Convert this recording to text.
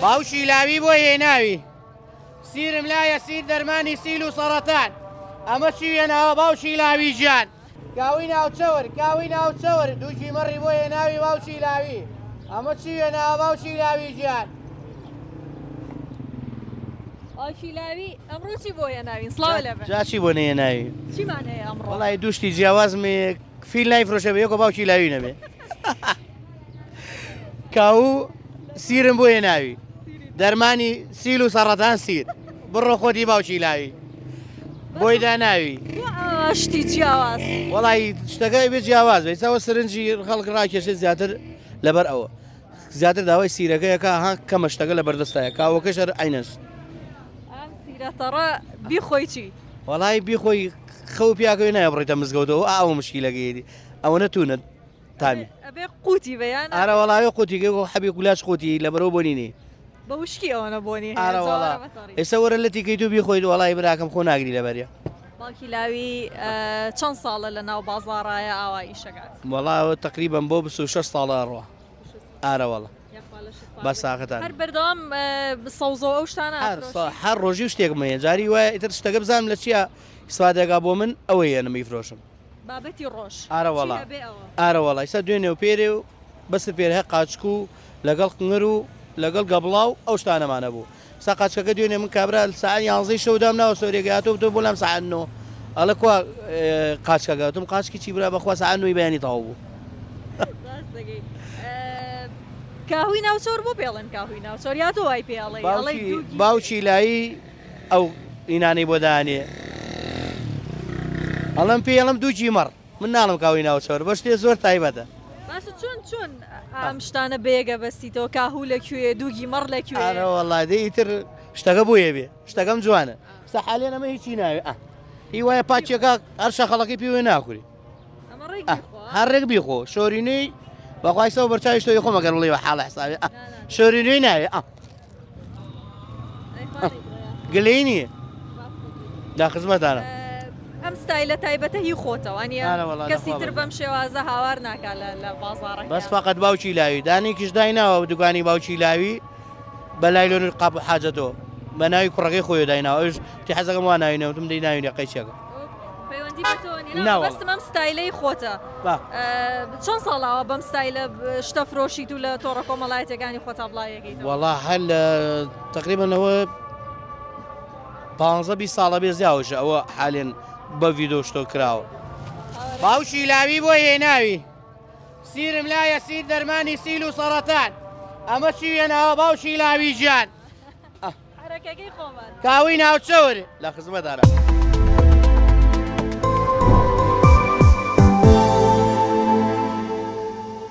باوشی لاوی بۆ هێناوی سیرم لایە سیر دەرمانی سیل و سەرەتان ئەمە چی وێناوە باوشی لاوی گیان کاوی ناوچەوەر دووکی مەڕی بۆ هێناوی باوشی لاوی ئەمە چی وێناوە باوشی لاوی گیان باوشی لاوی ئەمڕۆ چی بۆ هێناوین سڵاو لەبەر جاچی بۆ نەهێناوی چیمان هەیە ئەمڕۆ وەڵی دوشتی جیاوازمێ فیل نایفرۆشە بە یەکۆ باوکی لاوی نەبێ کاو سیرم بۆ هێناوی دەرمانی سیل و سەرەتان سیر بڕۆ خۆتی باوکی لاوی بۆی داناوی شتی جیاواز وەڵی شتەکە بێت جیاواز بێت چاوە سرنجی خەڵک ڕاکێشێت زیاتر لەبەر ئەوە زیاتر داوای سیرەکەیەکە ها کەمە شتەکە لە بەردەستایە کاوەکەش عینەش سیرەتەڕە بیخۆی چی وەڵی بیخۆی خەو پیاکەوی نایە بڕێتە مزگەوتەوە ئاوە مشکیلەکەیدی ئەوە نەتونت تامی ئەبێ قوتی بەیان ئارە وەڵاوی قوتیگە حەبی کولاش قوتی لە بەرەوە بۆنینی بە وشکی ئەوەنە بۆنی ئێستا وەرە لە تیکەیت و بیخۆیت وڵی براکەم خۆ ناگری لەبەریە باوکی لاوی چەند ساڵە لە ناو بازاڕایە ئاوا ئیشەکات وەڵاوە تقریبان بۆ 26 ساڵە ڕوە ئارەوەڵە بە ساختان هەر بەردەوام سەوزەوە ئەو شتانە هەر ڕۆژی شتێکمەیە جاری وایە ئیتر شتەکە بزانم لە چییە ئیسفادەگا بۆ من ئەوەی ئەنەمەی فرۆشم بابەتی ڕۆژ ئارەوەڵی ئێستا دوێنێ و پێرێ و بەس پێر هە قاچک و لەگەڵ قنگر و لەگەڵ گەبڵاو ئەو شتانەمانە بوو سا قاچکەکە دوێنێ من کابرا ساعت 11 شەودام ناوە سۆرێگاتۆ بۆ لەم ساعتنەوە ئەڵە کو قاچکەگەوتم قاچکی چی برا بەخوا ساعت نوی بەیانی تەواو بوو کاهوی ناوچۆر بۆ پێڵێن کاهوی ناوچۆر یا تۆ وای پێڵێ باوکی لایی ئەو ئینانەی بۆ دانێ ئەڵم پێڵم دووکی مەڕ من ناڵم کاوی ناوچۆر بە شتێ زۆر تایبەتە باشە چۆن ئەم شتانە بێگە بەستیتەوە کاهوو لەکوێ دووگی مەڕ لەکوێ وەڵای دەیتر شتەکە بۆیە بێ شتەکەم جوانە سەحالێن ئەمە هیچی ناوێ هی وایە پاچێکە هەر شەخەڵەکەی پێوێ ناکووری هەرێک بیخۆ شۆرینەی بەخوای سەو بەرچاوی شتۆی خۆ مەگەر بڵێ بە حاڵە حسابێ شۆرینەی ناوێ گلەی نییە دا خزمەتانە ئەم ستایلە تایبەتە هی خۆتەوە کەسی تر بەم شێوازە هاوار ناکا لە بازاڕێک بەس فقط باوکی لاوی دانێکیش دایناوە دوکانی باوکی لاوی بەلای لۆن قاپ حاجەتەوە بە ناوی کوڕەکەی خۆی دایناوە ئەوش تی حەزەکەم وا ناوینەوەتم دەی ناوینە قەیچەکە بەستم ئەم ستایلەی خۆتە چۆن ساڵاوە بەم ستایلە شتە فرۆشیت و لە تۆڕە کۆمەڵایەتەکانی خۆتا بڵایەکەیت وەڵا هەر لە تقریبەنەوە 15 ساڵە بێ زیاوەشە ئەوە حالێن بە ڤیدۆ شتۆ کراوە باوشی لاوی بۆ هێناوی سیرم لایە سیر دەرمانی سیل و سەرەتان ئەمە چی وێناوە باوشی لاوی گیان حرەکەکەی خۆمان کاوی ناوچەوەر لە خزمەتانە